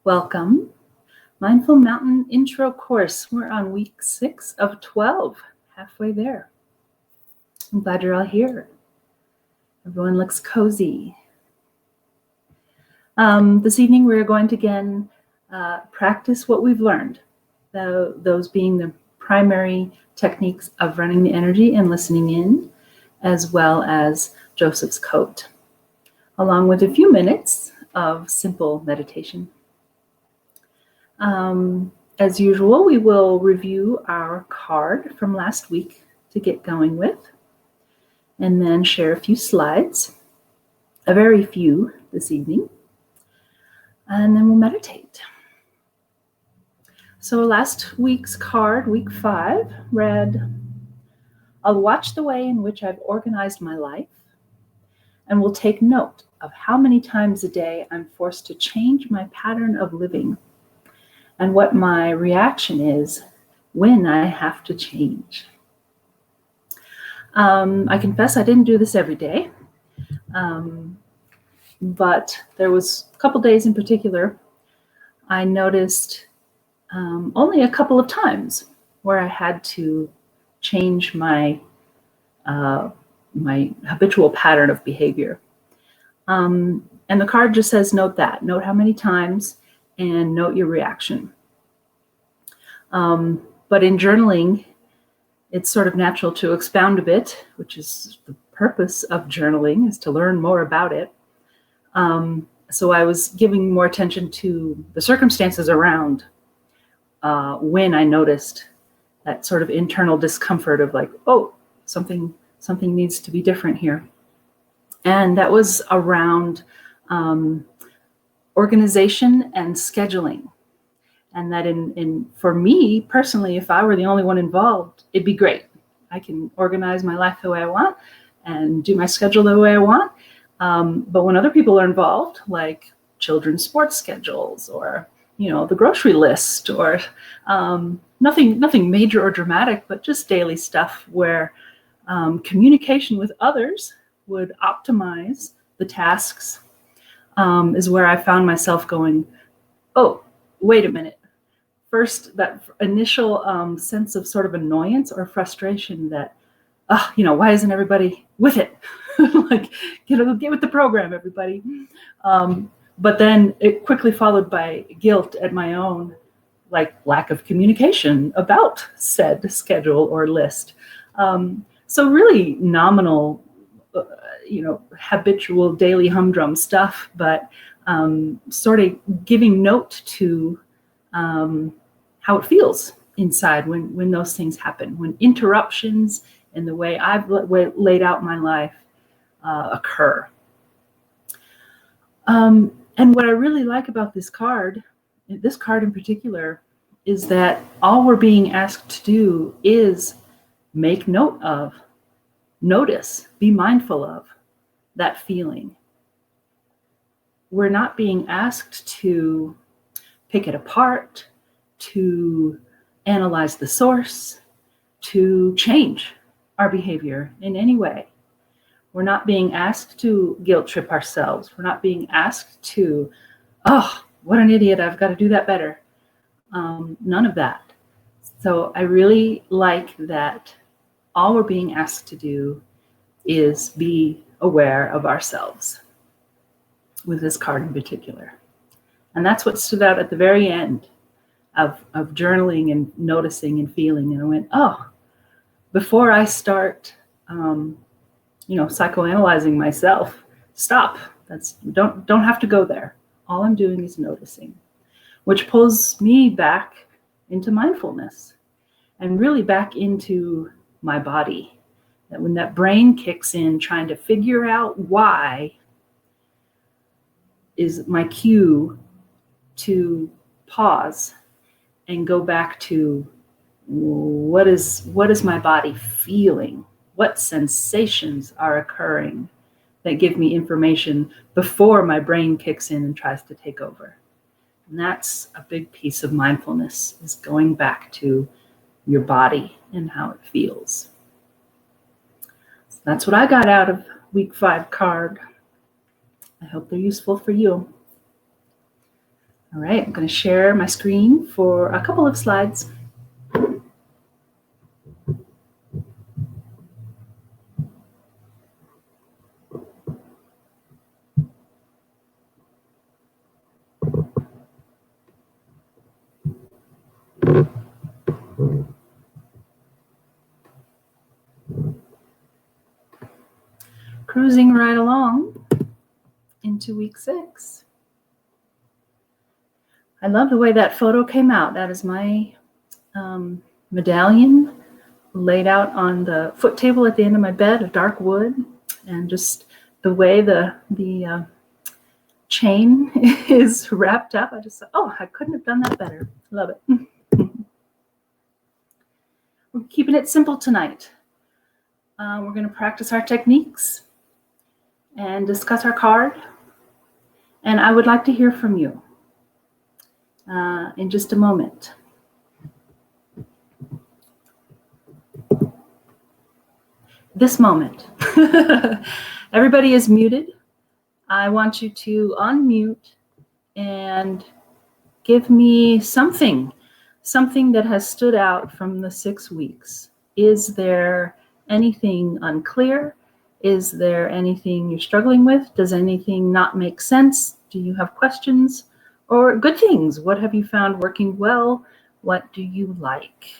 Welcome. Mindful Mountain Intro Course. We're on week 6 of 12, halfway there. I'm glad you're all here. Everyone looks cozy. This evening we're going to again practice what we've learned, those being the primary techniques of running the energy and listening in, as well as Joseph's coat, along with a few minutes of simple meditation. As usual, we will review our card from last week to get going with, and then share a few slides, a very few this evening, and then we'll meditate. So last week's card, week 5, read, "I'll watch the way in which I've organized my life and will take note of how many times a day I'm forced to change my pattern of living and what my reaction is when I have to change." I confess I didn't do this every day, but there was a couple days in particular I noticed only a couple of times where I had to change my habitual pattern of behavior. And the card just says, note that. Note how many times and note your reaction. But in journaling, it's sort of natural to expound a bit, which is the purpose of journaling, is to learn more about it. So I was giving more attention to the circumstances around when I noticed that sort of internal discomfort of like, oh, something needs to be different here. And that was around organization and scheduling. And that for me personally, if I were the only one involved, it'd be great. I can organize my life the way I want and do my schedule the way I want. But when other people are involved, like children's sports schedules or, the grocery list or nothing major or dramatic, but just daily stuff where communication with others would optimize the tasks, is where I found myself going, oh, wait a minute. First, that initial sense of sort of annoyance or frustration that, why isn't everybody with it? Like, get with the program, everybody. But then it quickly followed by guilt at my own, lack of communication about said schedule or list. So really nominal, habitual daily humdrum stuff, but sort of giving note to how it feels inside when those things happen, when interruptions in the way I've laid out my life occur. And what I really like about this card in particular, is that all we're being asked to do is make note of, notice, be mindful of that feeling. We're not being asked to pick it apart, to analyze the source, to change our behavior in any way. We're not being asked to guilt trip ourselves. We're not being asked to, oh, what an idiot, I've got to do that better. None of that. So I really like that all we're being asked to do is be aware of ourselves, with this card in particular. And that's what stood out at the very end of journaling and noticing and feeling. And I went, oh, before I start, psychoanalyzing myself, stop. Don't have to go there. All I'm doing is noticing, which pulls me back into mindfulness and really back into my body. That when that brain kicks in, trying to figure out why, is my cue to pause and go back to what is my body feeling? What sensations are occurring that give me information before my brain kicks in and tries to take over? And that's a big piece of mindfulness, is going back to your body and how it feels. So that's what I got out of week 5 card. I hope they're useful for you. All right, I'm going to share my screen for a couple of slides. Cruising right along into week 6. I love the way that photo came out. That is my medallion laid out on the foot table at the end of my bed, of dark wood, and just the way the chain is wrapped up. I just thought, oh, I couldn't have done that better. Love it. We're keeping it simple tonight. We're going to practice our techniques and discuss our card. And I would like to hear from you in just a moment. This moment. Everybody is muted. I want you to unmute and give me something that has stood out from the 6 weeks. Is there anything unclear? Is there anything you're struggling with? Does anything not make sense? Do you have questions? Or good things? What have you found working well? What do you like?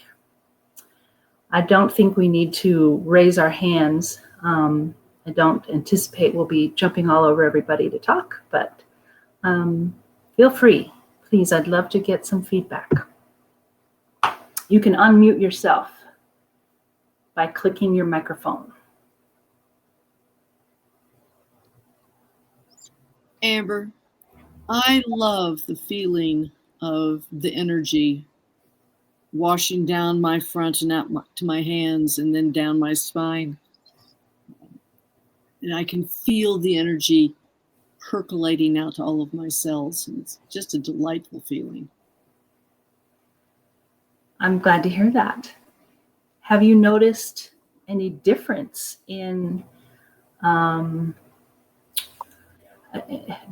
I don't think we need to raise our hands. I don't anticipate we'll be jumping all over everybody to talk, but feel free. Please, I'd love to get some feedback. You can unmute yourself by clicking your microphone. Amber, I love the feeling of the energy washing down my front and out to my hands and then down my spine. And I can feel the energy percolating out to all of my cells. And it's just a delightful feeling. I'm glad to hear that. Have you noticed any difference in,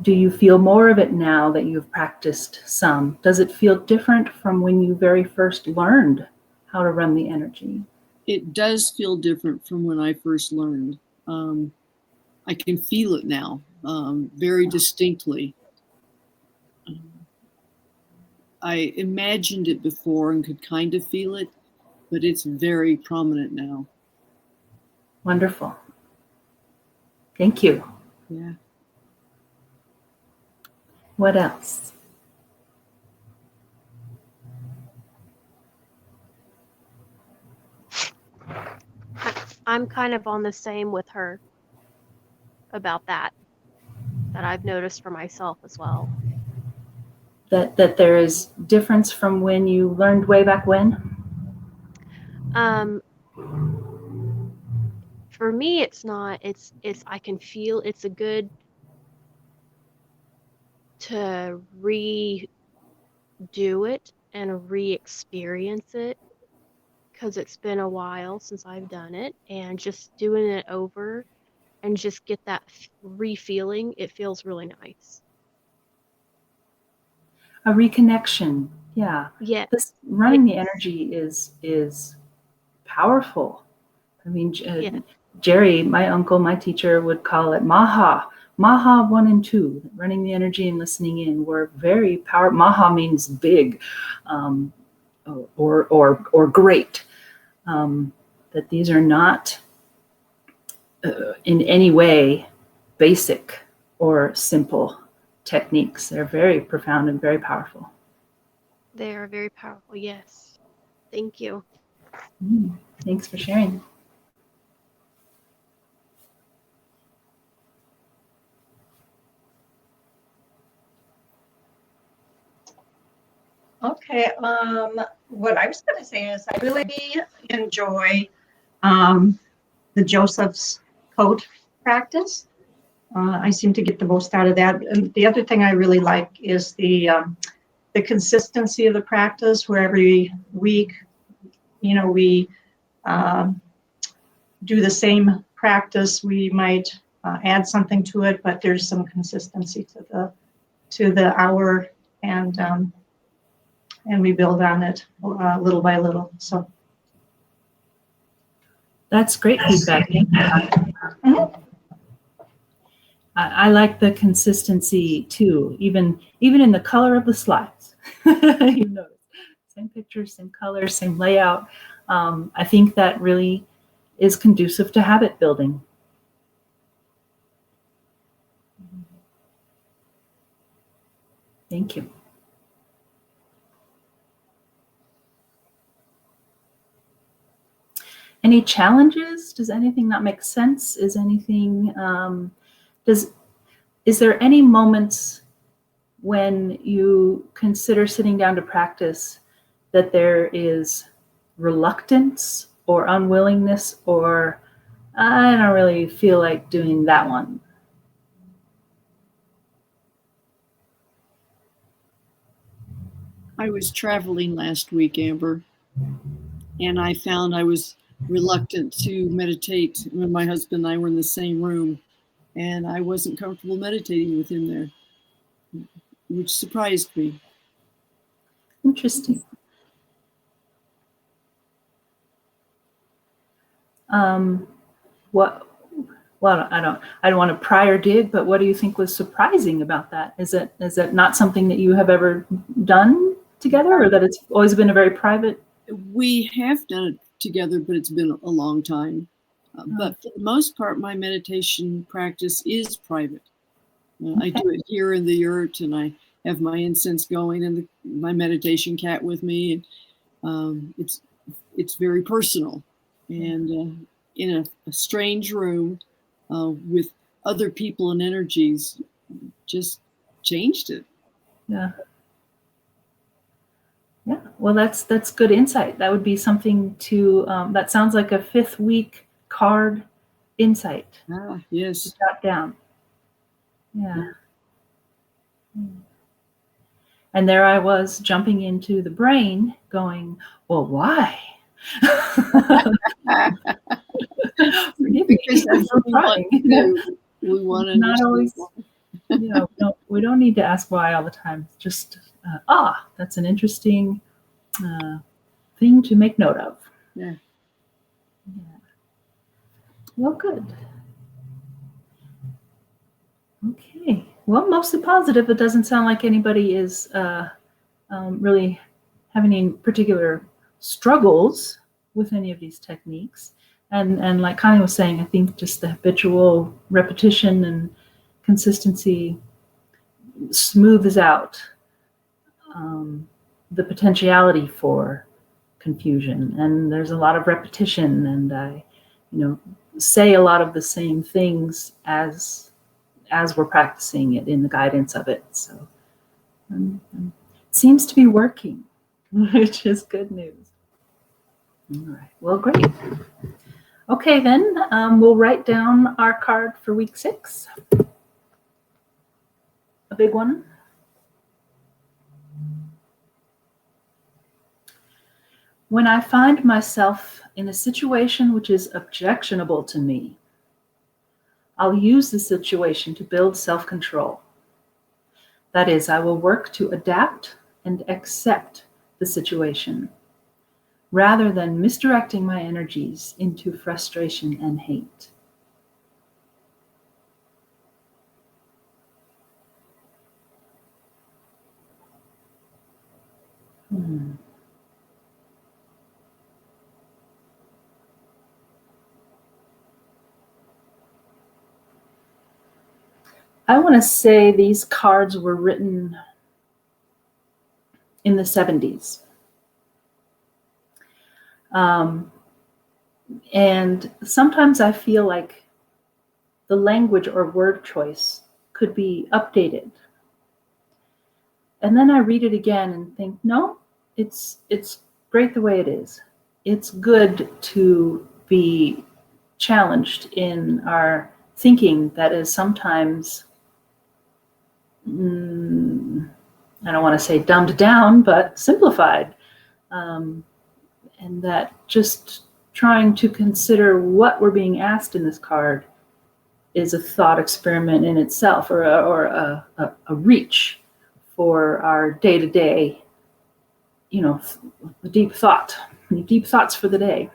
do you feel more of it now that you've practiced some? Does it feel different from when you very first learned how to run the energy? It does feel different from when I first learned. I can feel it now very distinctly. I imagined it before and could kind of feel it, but it's very prominent now. Wonderful. Thank you. Yeah. What else? I'm kind of on the same with her about that I've noticed for myself as well. That there is difference from when you learned way back when? For me, it's not. It's I can feel it's a good to redo it and re-experience it because it's been a while since I've done it, and just doing it over and just get that re-feeling, it feels really nice. A reconnection. Yeah. Yeah. This running the energy is powerful. I mean, Jerry, my uncle, my teacher, would call it Maha. Maha 1 and 2, running the energy and listening in, were very powerful. Maha means big, or great. That these are not in any way basic or simple techniques. They're very profound and very powerful. They are very powerful. Yes. Thank you. Thanks for sharing. Okay, what I was going to say is I really enjoy the Joseph's code practice. I seem to get the most out of that. And the other thing I really like is the consistency of the practice, where every week, we do the same practice. We might add something to it, but there's some consistency to the hour and we build on it little by little. So That's great feedback. Thank you. Mhm. I like the consistency too, even in the color of the slides. You notice, same pictures, same colors, same layout. I think that really is conducive to habit building. Thank you. Any challenges? Does anything not make sense? Is anything, is there any moments when you consider sitting down to practice that there is reluctance or unwillingness, or I don't really feel like doing that one? I was traveling last week, Amber, and I found I was reluctant to meditate when my husband and I were in the same room, and I wasn't comfortable meditating with him there, which surprised me. Interesting. What? Well, I don't want to pry or dig, but what do you think was surprising about that? Is it not something that you have ever done together, or that it's always been a very private? We have done it together, but it's been a long time. But for the most part, my meditation practice is private. I do it here in the yurt, and I have my incense going and my meditation cat with me. And it's very personal, and in a strange room with other people and energies, just changed it. Yeah. Yeah. Well, that's good insight. That would be something to. That sounds like a 5th week card insight. Yes. To jot down. Yeah. And there I was jumping into the brain, going, "Well, why?" Forgive me. Because that's what we want to do. We want to not always. We don't need to ask why all the time. Just that's an interesting thing to make note of. Yeah. Well, good. Okay. Well, mostly positive. It doesn't sound like anybody is really having any particular struggles with any of these techniques. And like Connie was saying, I think just the habitual repetition and consistency smooths out the potentiality for confusion. And there's a lot of repetition, and I, say a lot of the same things as we're practicing it in the guidance of it. So it seems to be working, which is good news. All right. Well, great. Okay, then we'll write down our card for week 6. A big one. When I find myself in a situation which is objectionable to me, I'll use the situation to build self-control. That is, I will work to adapt and accept the situation, rather than misdirecting my energies into frustration and hate. I want to say these cards were written in the 70s. And sometimes I feel like the language or word choice could be updated. And then I read it again and think, no, it's great the way it is. It's good to be challenged in our thinking that is sometimes, I don't want to say dumbed down, but simplified. And that just trying to consider what we're being asked in this card is a thought experiment in itself, or a reach for our day-to-day, deep thoughts for the day.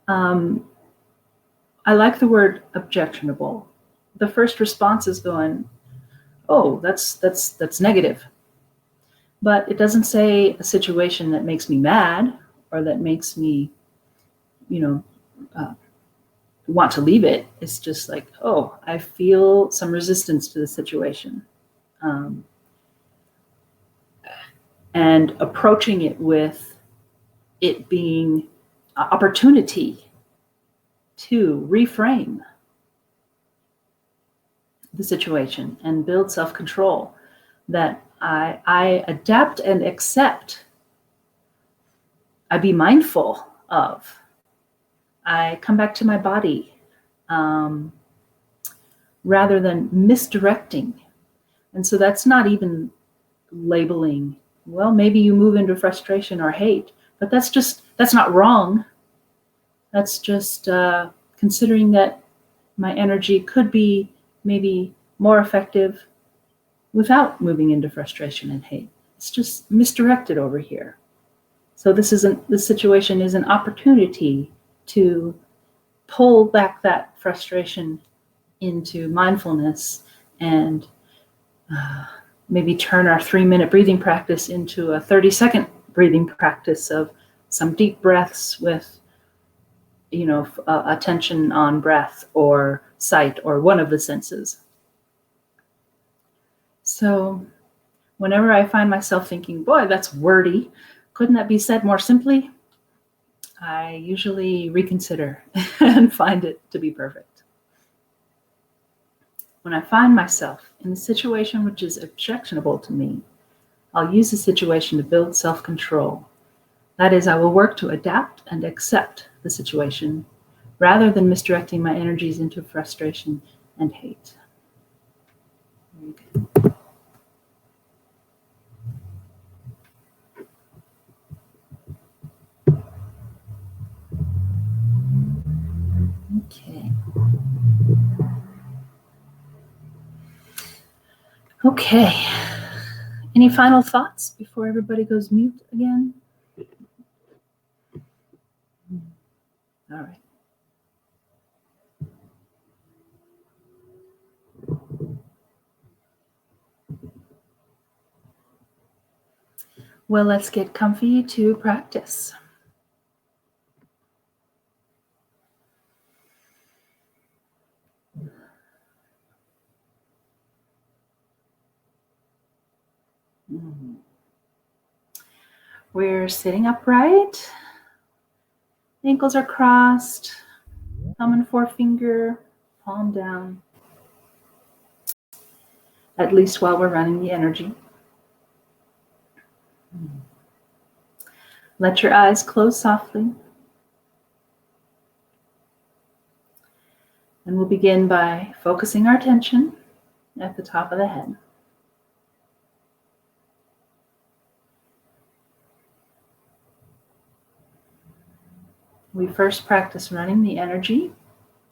I like the word objectionable. The first response is going, oh, that's negative. But it doesn't say a situation that makes me mad or that makes me, want to leave it. It's just like, oh, I feel some resistance to the situation. And approaching it with it being an opportunity to reframe the situation and build self-control, that I adapt and accept, I be mindful of, I come back to my body, rather than misdirecting. And so that's not even labeling, well, maybe you move into frustration or hate, but that's not wrong. That's just considering that my energy could be maybe more effective without moving into frustration and hate. It's just misdirected over here. So this situation is an opportunity to pull back that frustration into mindfulness and maybe turn our 3-minute breathing practice into a 30-second breathing practice of some deep breaths with, attention on breath or sight or one of the senses. So whenever I find myself thinking, boy, that's wordy, couldn't that be said more simply? I usually reconsider and find it to be perfect. When I find myself in a situation which is objectionable to me, I'll use the situation to build self-control. That is, I will work to adapt and accept the situation rather than misdirecting my energies into frustration and hate. Okay. Okay. Any final thoughts before everybody goes mute again? All right. Well, let's get comfy to practice. We're sitting upright. Ankles are crossed. Thumb and forefinger, palm down. At least while we're running the energy. Let your eyes close softly. And we'll begin by focusing our attention at the top of the head. We first practice running the energy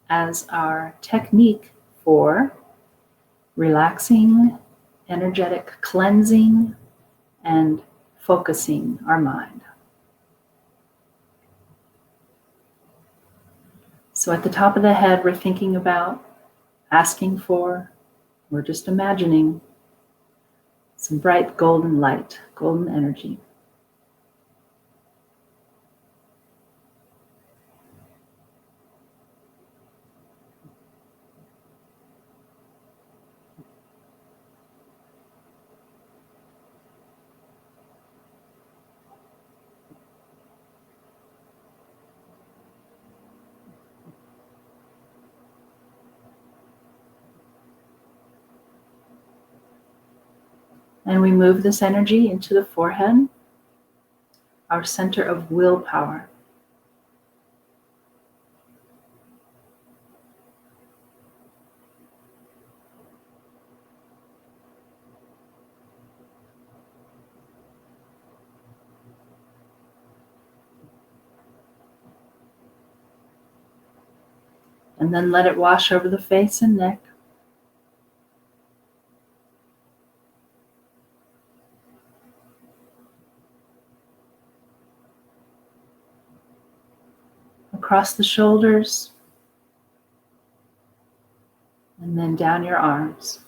as our technique for relaxing, energetic cleansing, and focusing our mind. So at the top of the head, we're thinking about asking for, we're just imagining some bright golden light, golden energy. And we move this energy into the forehead, our center of willpower. And then let it wash over the face and neck. across the shoulders, and then down your arms.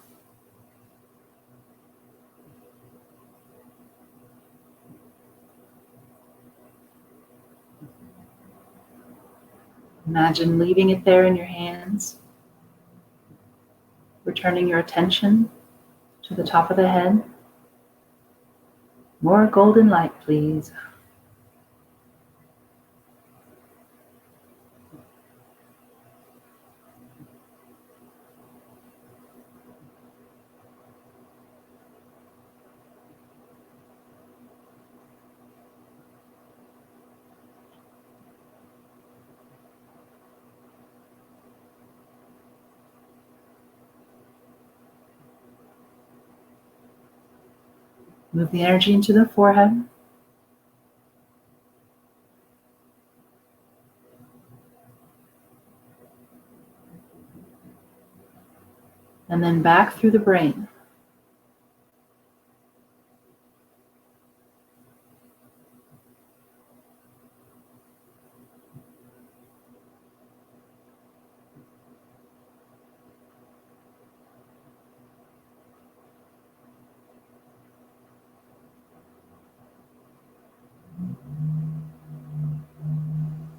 Imagine leaving it there in your hands, returning your attention to the top of the head. More golden light, please. Move the energy into the forehead. And then back through the brain.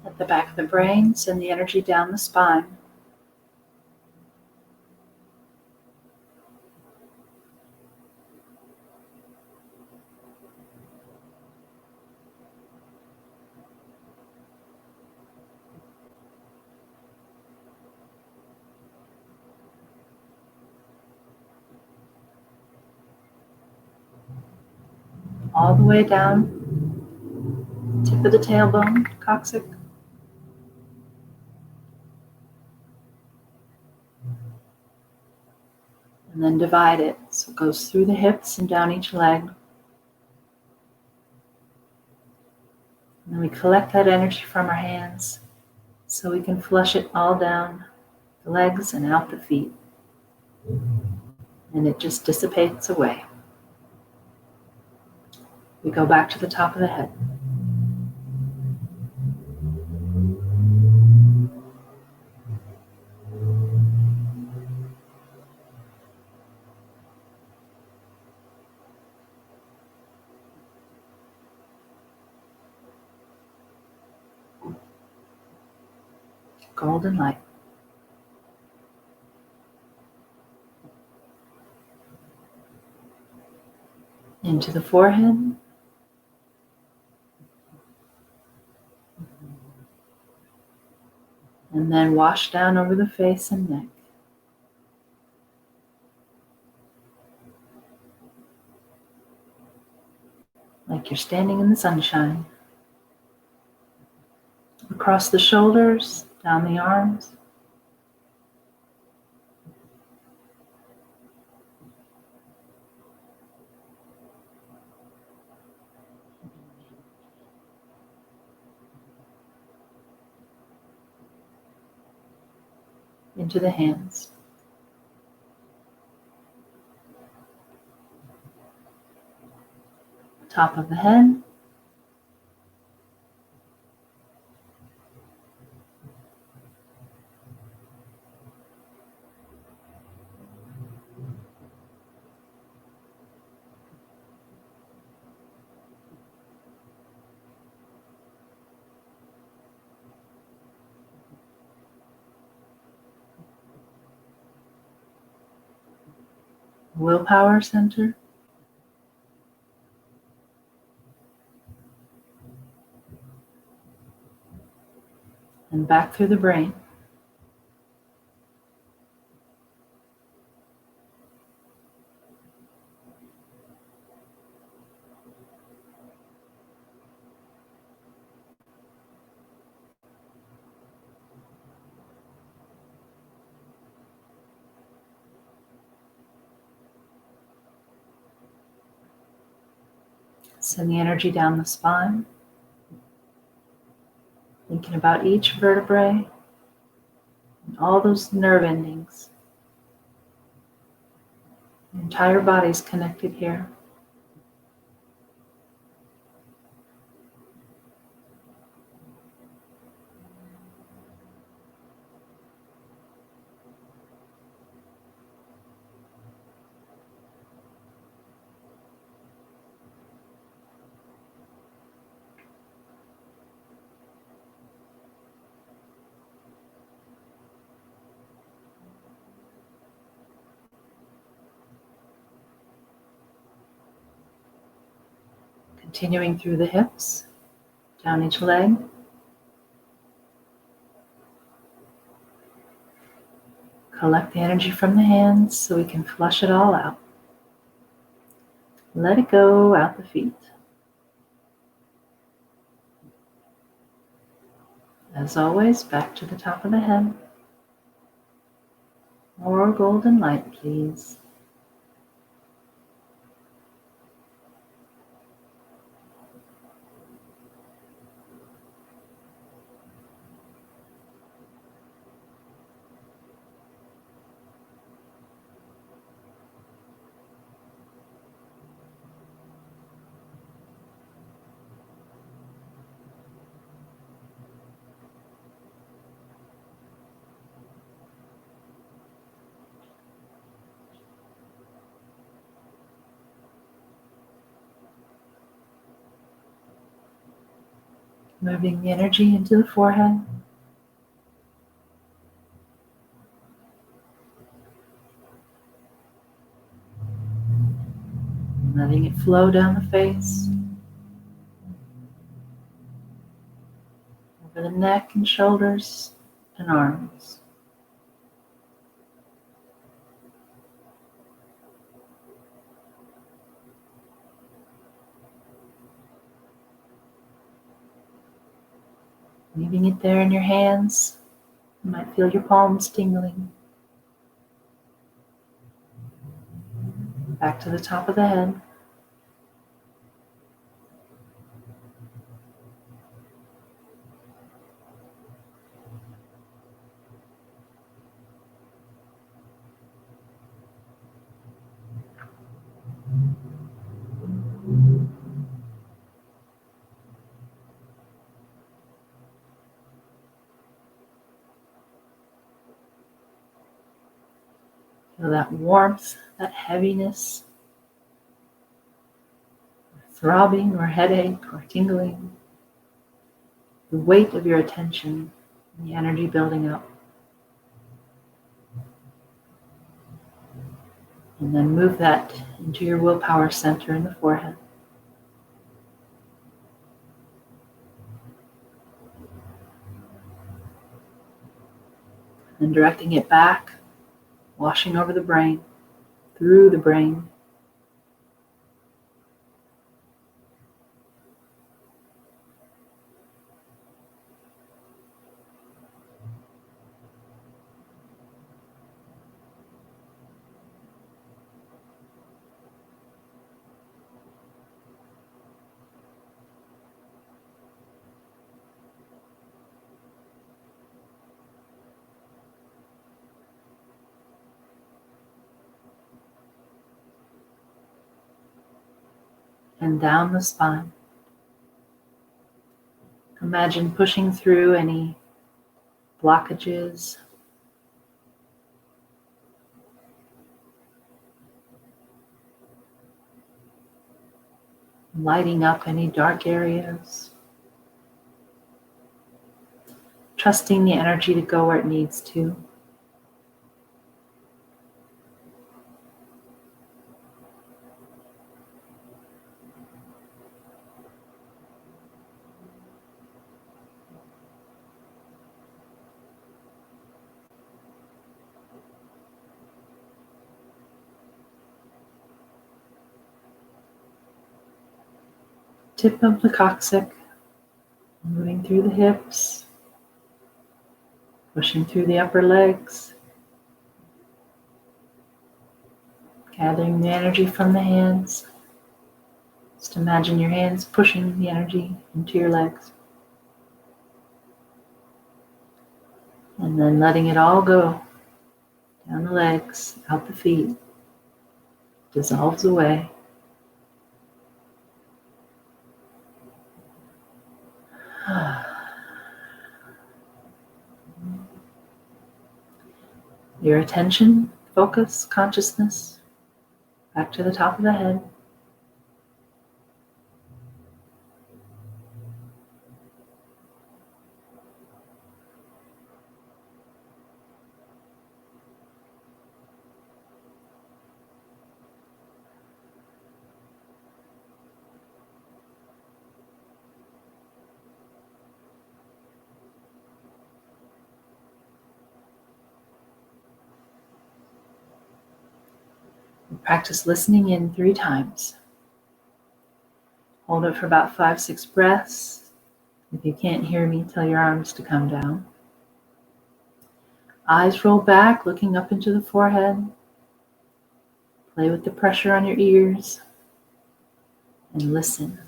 At the back of the brain, send the energy down the spine. All the way down, tip of the tailbone, coccyx. And then divide it. So it goes through the hips and down each leg. And then we collect that energy from our hands so we can flush it all down the legs and out the feet. And it just dissipates away. We go back to the top of the head. Golden light. Into the forehead. And then wash down over the face and neck. Like you're standing in the sunshine. Across the shoulders, down the arms. Into the hands. Top of the head. Willpower center. And back through the brain. Send the energy down the spine. Thinking about each vertebrae and all those nerve endings. The entire body's connected here. Continuing through the hips, down each leg. Collect the energy from the hands so we can flush it all out. Let it go out the feet. As always, back to the top of the head. More golden light, please. Moving the energy into the forehead. Letting it flow down the face. Over the neck and shoulders and arms. Leaving it there in your hands. You might feel your palms tingling. Back to the top of the head. Feel that warmth, that heaviness, throbbing or headache or tingling. The weight of your attention and the energy building up. And then move that into your willpower center in the forehead. And directing it back, washing over the brain, through the brain. And down the spine. Imagine pushing through any blockages, lighting up any dark areas, trusting the energy to go where it needs to. Tip of the coccyx, moving through the hips, pushing through the upper legs, gathering the energy from the hands. Just imagine your hands pushing the energy into your legs. And then letting it all go down the legs, out the feet, dissolves away. Your attention, focus, consciousness, back to the top of the head. Practice listening in 3 times. Hold it for about 5-6 breaths. If you can't hear me, tell your arms to come down. Eyes roll back, looking up into the forehead. Play with the pressure on your ears and listen.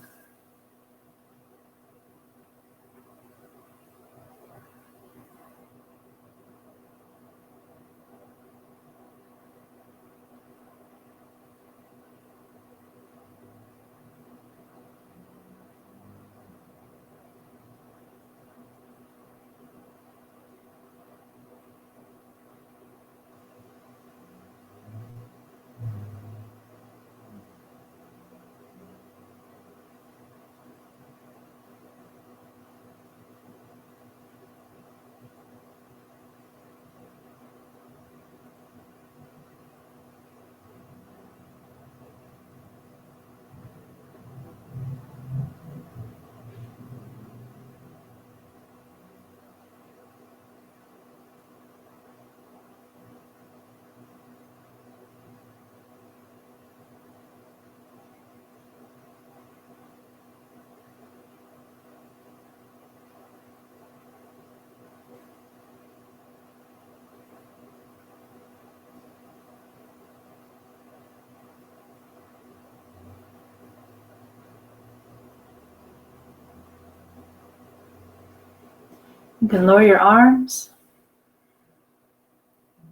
You can lower your arms.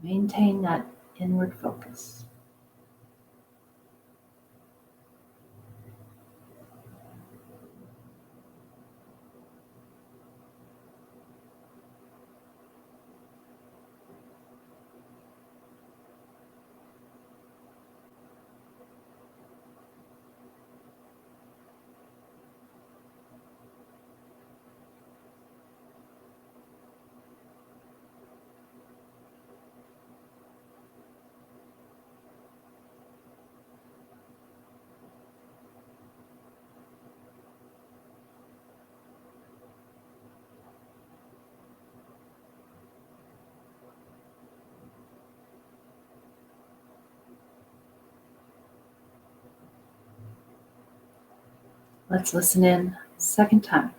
Maintain that inward focus. Let's listen in 2nd time.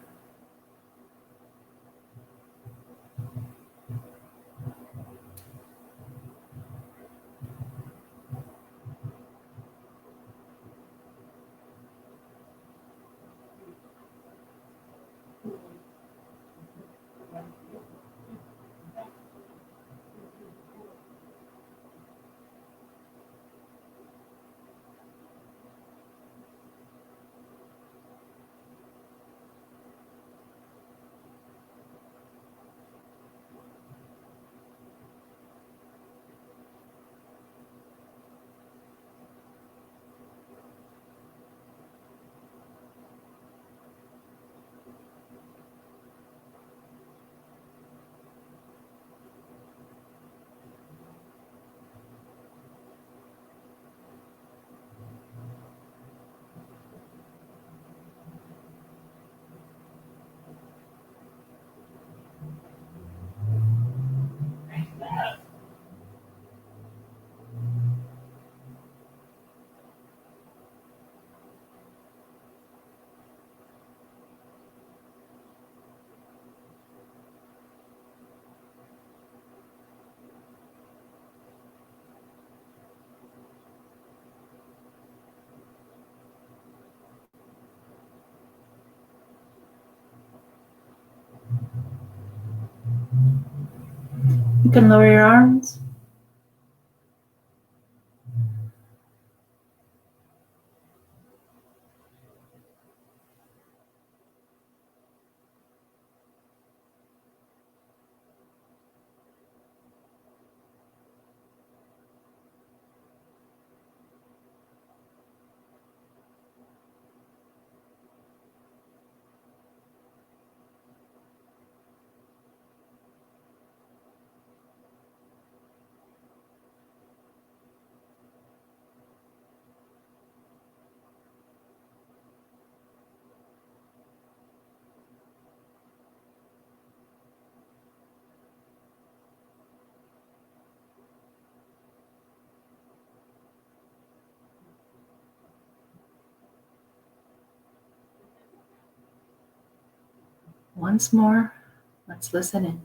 You can lower your arms. Once more, let's listen in.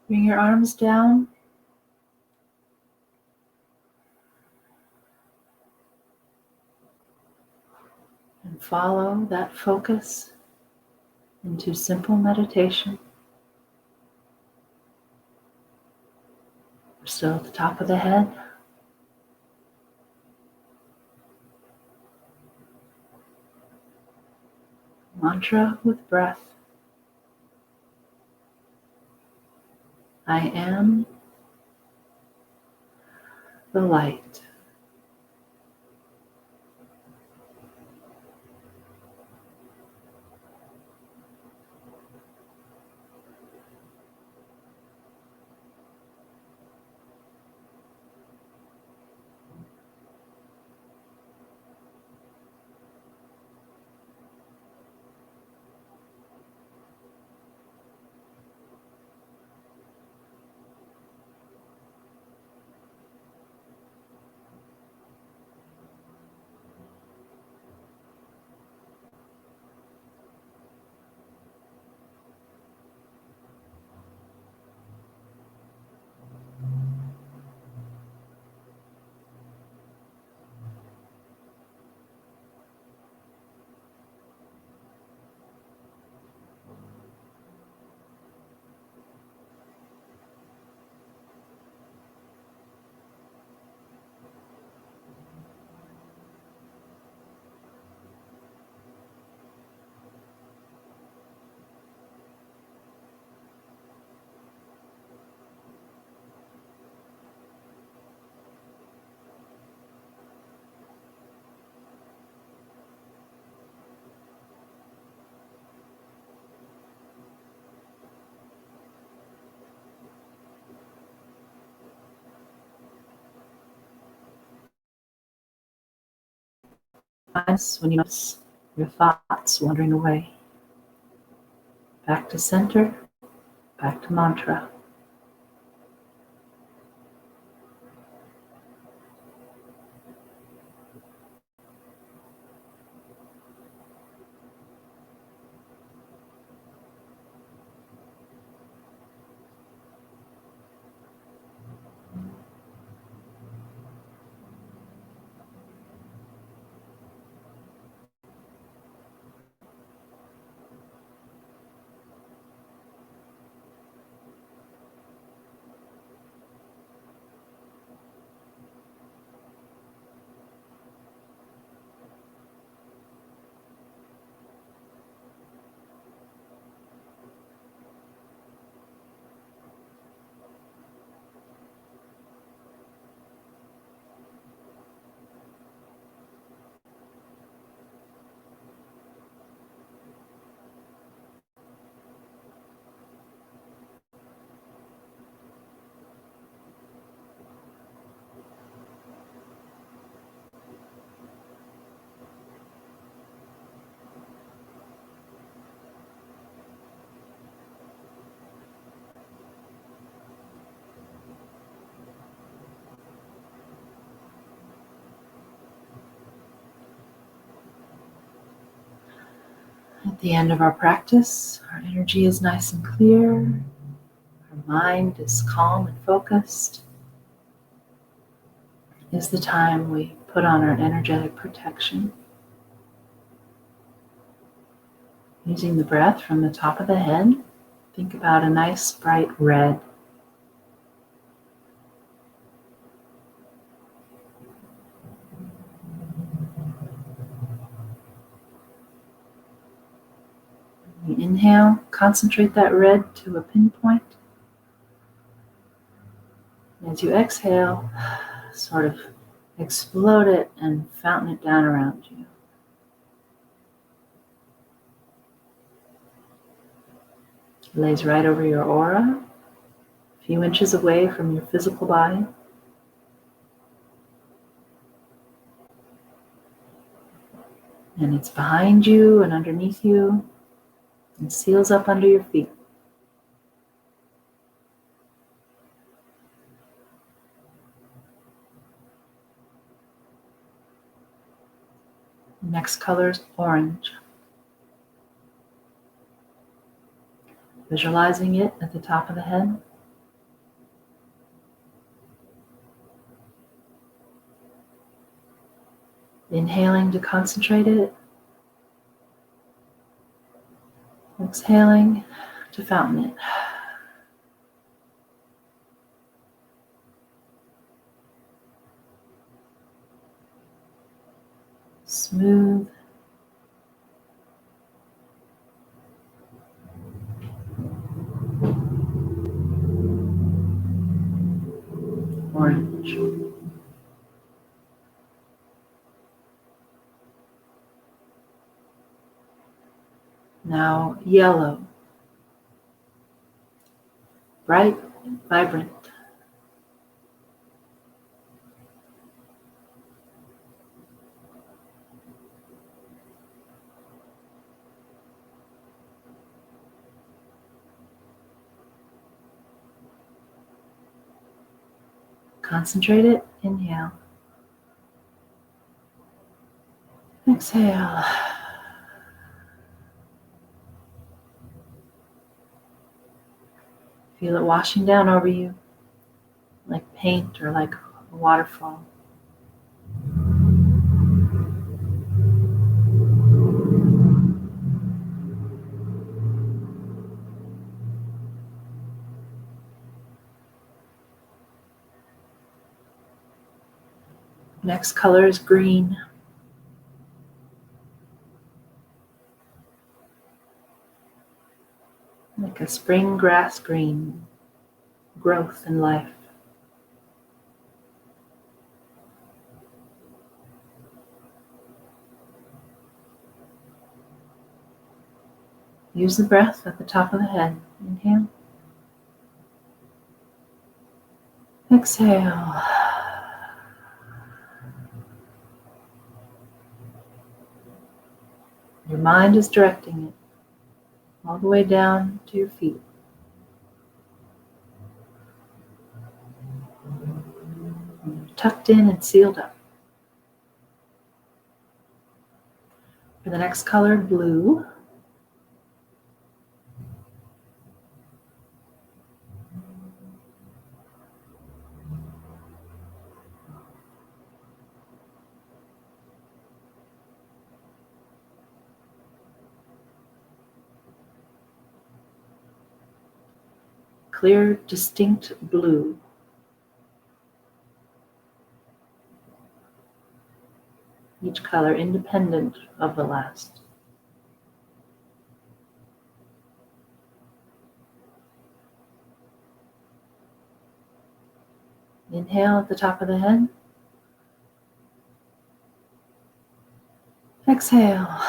Bring your arms down. And follow that focus into simple meditation. We're still at the top of the head. Mantra with breath. I am the light. When you notice your thoughts wandering away. Back to center, back to mantra. At the end of our practice, our energy is nice and clear, our mind is calm and focused. Is the time we put on our energetic protection. Using the breath from the top of the head, think about a nice bright red. You inhale, concentrate that red to a pinpoint. And as you exhale, sort of explode it and fountain it down around you. It lays right over your aura, a few inches away from your physical body. And it's behind you and underneath you and seals up under your feet. Next color is orange. Visualizing it at the top of the head. Inhaling to concentrate it. Exhaling to fountain it. Smooth. Orange. Now yellow. Bright and vibrant. Concentrate it, inhale. Exhale. Feel it washing down over you like paint or like a waterfall. Next color is green. Like a spring grass green, growth and life. Use the breath at the top of the head. Inhale. Exhale. Your mind is directing it all the way down to your feet. Tucked in and sealed up. For the next color, blue. Clear, distinct blue. Each color independent of the last. Inhale at the top of the head. Exhale.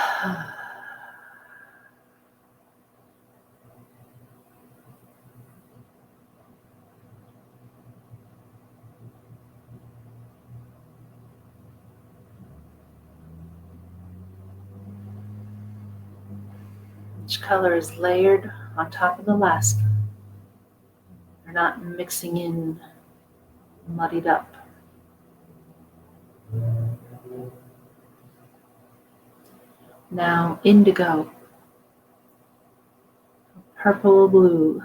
Each color is layered on top of the last. They're not mixing in, muddied up. Now indigo. purple, blue.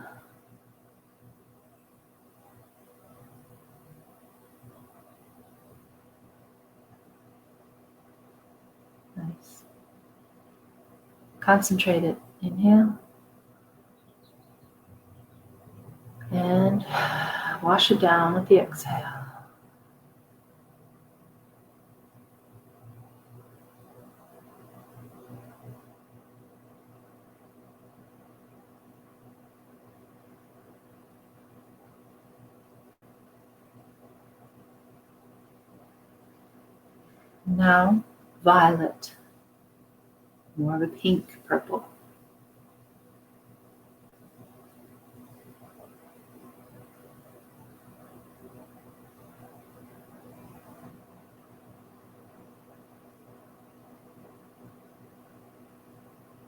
Nice. Concentrate it. Inhale. And wash it down with the exhale. Now, violet, more of a pink purple.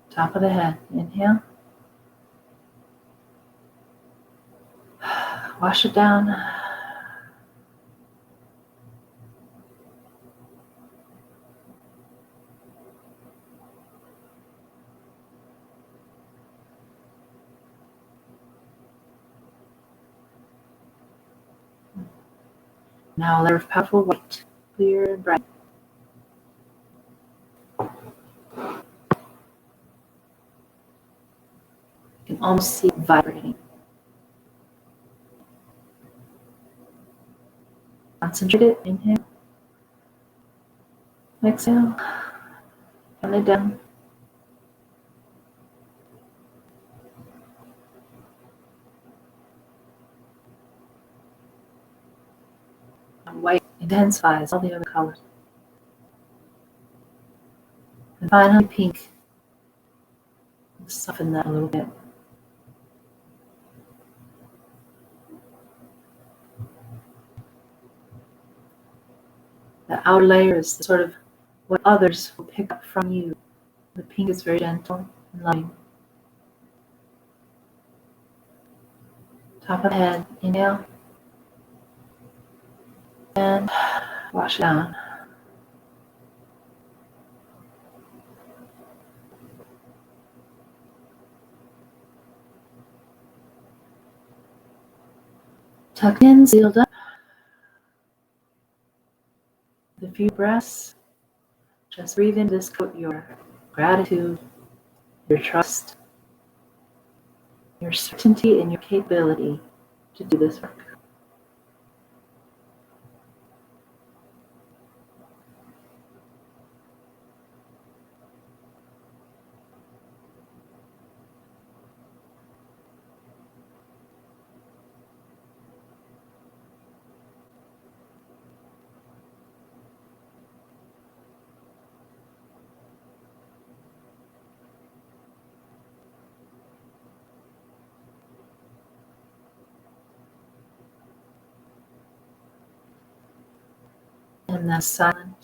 Top of the head, inhale. Wash it down. Now a layer of powerful white, clear and bright. You can almost see it vibrating. Concentrate it, inhale. Exhale. Count it down. And white intensifies all the other colors. And finally, pink. Soften that a little bit. The outer layer is sort of what others will pick up from you. The pink is very gentle and loving. Top of the head, inhale. And wash it down. Tucked in, sealed up. With a few breaths, just breathe into this coat your gratitude, your trust, your certainty, and your capability to do this work. And that silent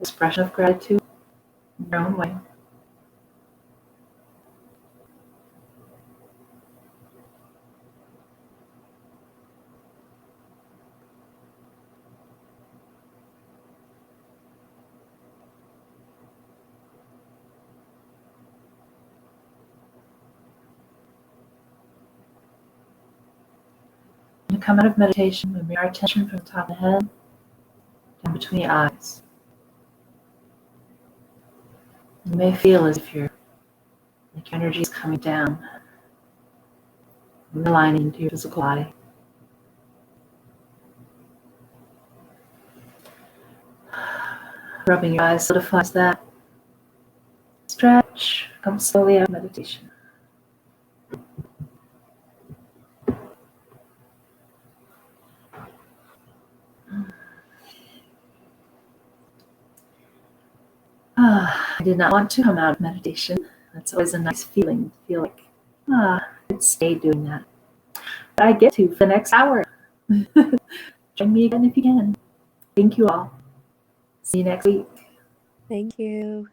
expression of gratitude in your own way. When you come out of meditation, we bring our attention from the top of the head down between the eyes. You may feel as if your energy is coming down, realigning into your physical body. Rubbing your eyes solidifies that. Stretch, come slowly out of meditation. I did not want to come out of meditation. That's always a nice feeling to feel like, I could stay doing that. But I get to for the next hour. Join me again if you can. Thank you all. See you next week. Thank you.